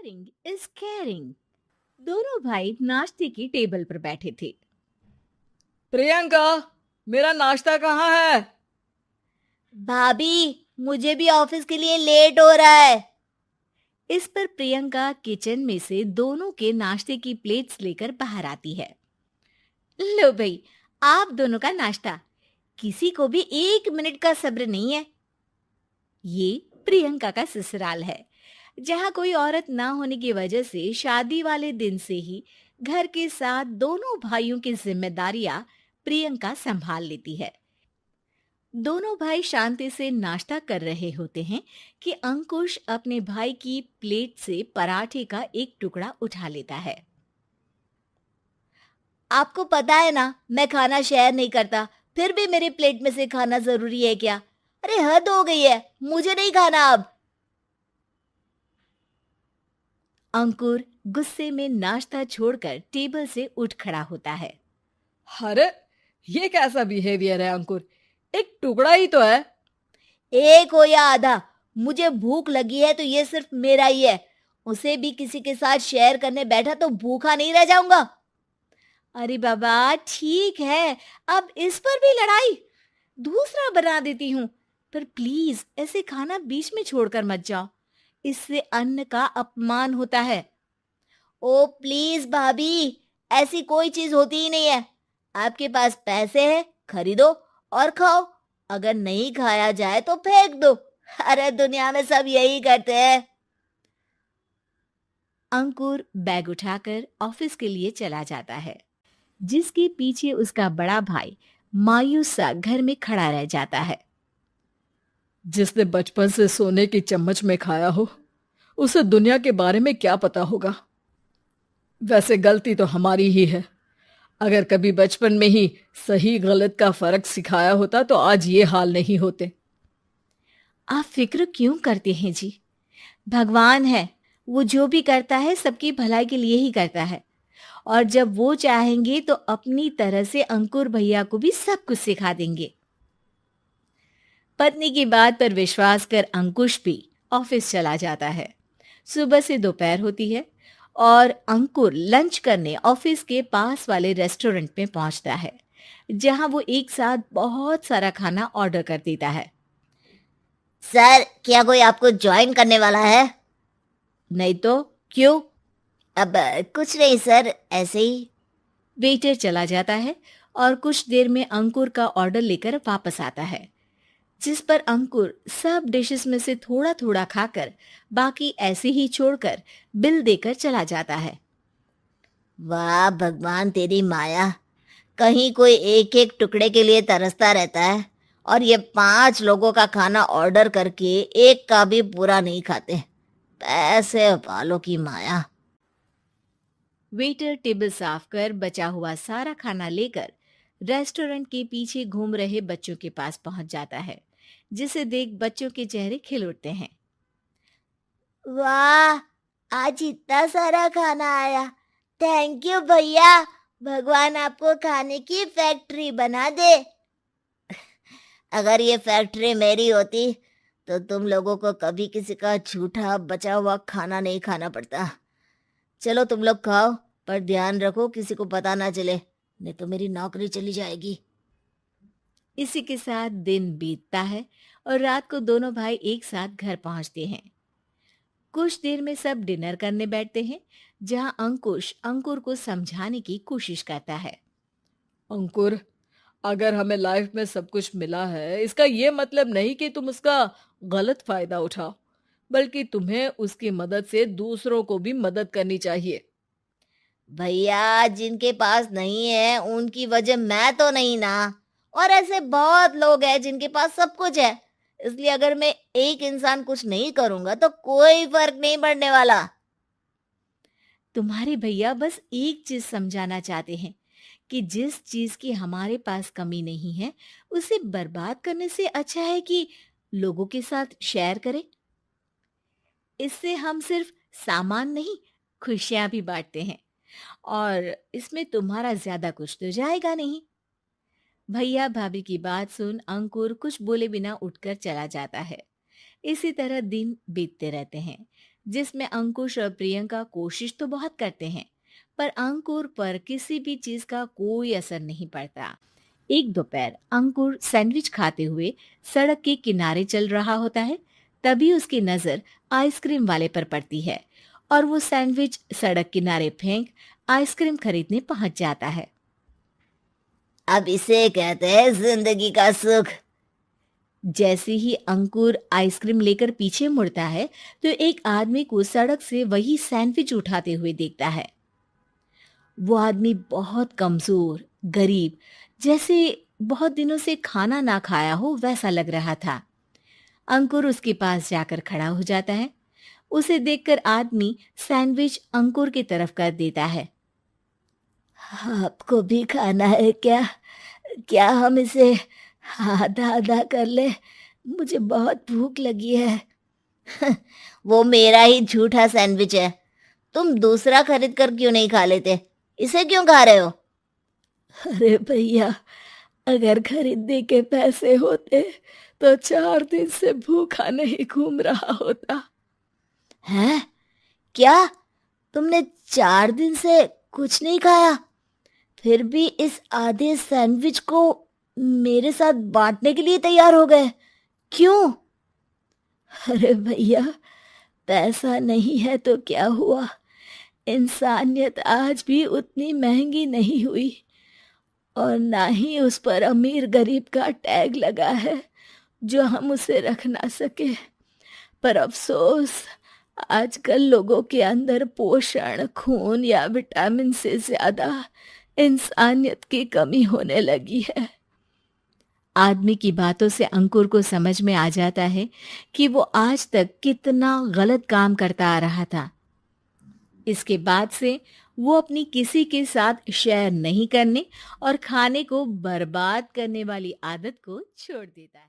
Sharing is caring. दोनों भाई नाश्ते की टेबल पर बैठे थे। प्रियंका, मेरा नाश्ता कहाँ है? भाभी, मुझे भी ऑफिस के लिए लेट हो रहा है। इस पर प्रियंका किचन में से दोनों के नाश्ते की प्लेट्स लेकर बाहर आती है। लो भाई, आप दोनों का नाश्ता। किसी को भी 1 मिनट का सब्र नहीं है। ये प्रियंका का ससुराल है, जहाँ कोई औरत ना होने की वजह से शादी वाले दिन से ही घर के साथ दोनों भाइयों की जिम्मेदारियां प्रियंका संभाल लेती है। दोनों भाई शांति से नाश्ता कर रहे होते हैं कि अंकुश अपने भाई की प्लेट से पराठे का एक टुकड़ा उठा लेता है। आपको पता है ना, मैं खाना शेयर नहीं करता, फिर भी मेरी प्लेट में से खाना जरूरी है क्या? अरे हद हो गई है, मुझे नहीं खाना अब। अंकुर गुस्से में नाश्ता छोड़कर टेबल से उठ खड़ा होता है। अरे, ये कैसा बिहेवियर है अंकुर? एक टुकड़ा ही तो है। एक हो या आधा, मुझे भूख लगी है तो ये सिर्फ मेरा ही है। उसे भी किसी के साथ शेयर करने बैठा तो भूखा नहीं रह जाऊंगा। अरे बाबा ठीक है, अब इस पर भी लड़ाई। दूसरा बना देती हूँ, पर प्लीज ऐसे खाना बीच में छोड़कर मत जाओ। इससे अन्न का अपमान होता है। ओ प्लीज भाभी, ऐसी कोई चीज होती ही नहीं है। आपके पास पैसे हैं, खरीदो और खाओ। अगर नहीं खाया जाए तो फेंक दो। अरे दुनिया में सब यही करते हैं। अंकुर बैग उठाकर ऑफिस के लिए चला जाता है, जिसके पीछे उसका बड़ा भाई मायूस सा घर में खड़ा रह जाता है। जिसने बचपन से सोने की चम्मच में खाया हो, उसे दुनिया के बारे में क्या पता होगा। वैसे गलती तो हमारी ही है। अगर कभी बचपन में ही सही गलत का फर्क सिखाया होता तो आज ये हाल नहीं होते। आप फिक्र क्यों करते हैं जी? भगवान है, वो जो भी करता है सबकी भलाई के लिए ही करता है। और जब वो चाहेंगे तो अपनी तरह से अंकुर भैया को भी सब कुछ सिखा देंगे। पत्नी की बात पर विश्वास कर अंकुश भी ऑफिस चला जाता है। सुबह से दोपहर होती है और अंकुर लंच करने ऑफिस के पास वाले रेस्टोरेंट में पहुंचता है, जहां वो एक साथ बहुत सारा खाना ऑर्डर कर देता है। सर, क्या कोई आपको ज्वाइन करने वाला है? नहीं तो क्यों? अब कुछ नहीं सर, ऐसे ही। वेटर चला जाता है और कुछ देर में अंकुर का ऑर्डर लेकर वापस आता है, जिस पर अंकुर सब डिशेस में से थोड़ा थोड़ा खाकर बाकी ऐसे ही छोड़कर बिल देकर चला जाता है। वाह भगवान तेरी माया, कहीं कोई एक एक टुकड़े के लिए तरसता रहता है और ये 5 लोगों का खाना ऑर्डर करके एक का भी पूरा नहीं खाते। पैसे वालों की माया। वेटर टेबल साफ कर बचा हुआ सारा खाना लेकर रेस्टोरेंट के पीछे घूम रहे बच्चों के पास पहुंच जाता है, जिसे देख बच्चों के चेहरे खिल उठते हैं। वाह, आज इतना सारा खाना आया। थैंक यू भैया, भगवान आपको खाने की फैक्ट्री बना दे। अगर ये फैक्ट्री मेरी होती तो तुम लोगों को कभी किसी का झूठा बचा हुआ खाना नहीं खाना पड़ता। चलो तुम लोग खाओ, पर ध्यान रखो किसी को पता ना चले, नहीं तो मेरी नौकरी चली जाएगी। इसी के साथ दिन बीतता है और रात को दोनों भाई एक साथ घर पहुंचते हैं। कुछ देर में सब डिनर करने बैठते हैं, जहां अंकुश अंकुर को समझाने की कोशिश करता है। अंकुर, अगर हमें लाइफ में सब कुछ मिला है, इसका ये मतलब नहीं कि तुम उसका गलत फायदा उठाओ, बल्कि तुम्हें उसकी मदद से दूसरों को भी मदद करनी चाहिए। भैया, जिनके पास नहीं है उनकी वजह मैं तो नहीं ना। और ऐसे बहुत लोग हैं जिनके पास सब कुछ है। इसलिए अगर मैं एक इंसान कुछ नहीं करूंगा तो कोई फर्क नहीं पड़ने वाला। तुम्हारे भैया बस एक चीज समझाना चाहते हैं कि जिस चीज की हमारे पास कमी नहीं है, उसे बर्बाद करने से अच्छा है कि लोगों के साथ शेयर करें। इससे हम सिर्फ सामान नहीं, खुशियां भी बांटते हैं और इसमें तुम्हारा ज्यादा कुछ तो जाएगा नहीं। भैया भाभी की बात सुन अंकुर कुछ बोले बिना उठकर चला जाता है। इसी तरह दिन बीतते रहते हैं। जिसमें अंकुश और प्रियंका कोशिश तो बहुत करते हैं, पर अंकुर पर किसी भी चीज का कोई असर नहीं पड़ता। एक दोपहर अंकुर सैंडविच खाते हुए सड़क के किनारे चल रहा होता है। तभी उसकी नजर आइसक्रीम वाले पर पड़ती है और वो सैंडविच सड़क किनारे फेंक आइसक्रीम खरीदने पहुंच जाता है। अब इसे कहते हैं जिंदगी का सुख। जैसे ही अंकुर आइसक्रीम लेकर पीछे मुड़ता है तो एक आदमी को सड़क से वही सैंडविच उठाते हुए देखता है। वो आदमी बहुत कमजोर, गरीब, जैसे बहुत दिनों से खाना ना खाया हो वैसा लग रहा था। अंकुर उसके पास जाकर खड़ा हो जाता है। उसे देखकर आदमी सैंडविच अंकुर की तरफ कर देता है। आपको भी खाना है क्या? क्या हम इसे आधा आधा कर ले? मुझे बहुत भूख लगी है। वो मेरा ही झूठा सैंडविच है। तुम दूसरा खरीद कर क्यों नहीं खा लेते? इसे क्यों खा रहे हो? अरे भैया, अगर खरीदने के पैसे होते तो 4 दिन से भूखा नहीं घूम रहा होता। हैं? क्या तुमने 4 दिन से कुछ नहीं खाया? फिर भी इस आधे सैंडविच को मेरे साथ बांटने के लिए तैयार हो गए? क्यों? अरे भैया, पैसा नहीं है तो क्या हुआ, इंसानियत आज भी उतनी महंगी नहीं हुई और ना ही उस पर अमीर गरीब का टैग लगा है जो हम उसे रख ना सके। पर अफसोस, आजकल लोगों के अंदर पोषण, खून या विटामिन से ज्यादा इंसानियत की कमी होने लगी है। आदमी की बातों से अंकुर को समझ में आ जाता है कि वो आज तक कितना गलत काम करता आ रहा था। इसके बाद से वो अपनी किसी के साथ शेयर नहीं करने और खाने को बर्बाद करने वाली आदत को छोड़ देता है।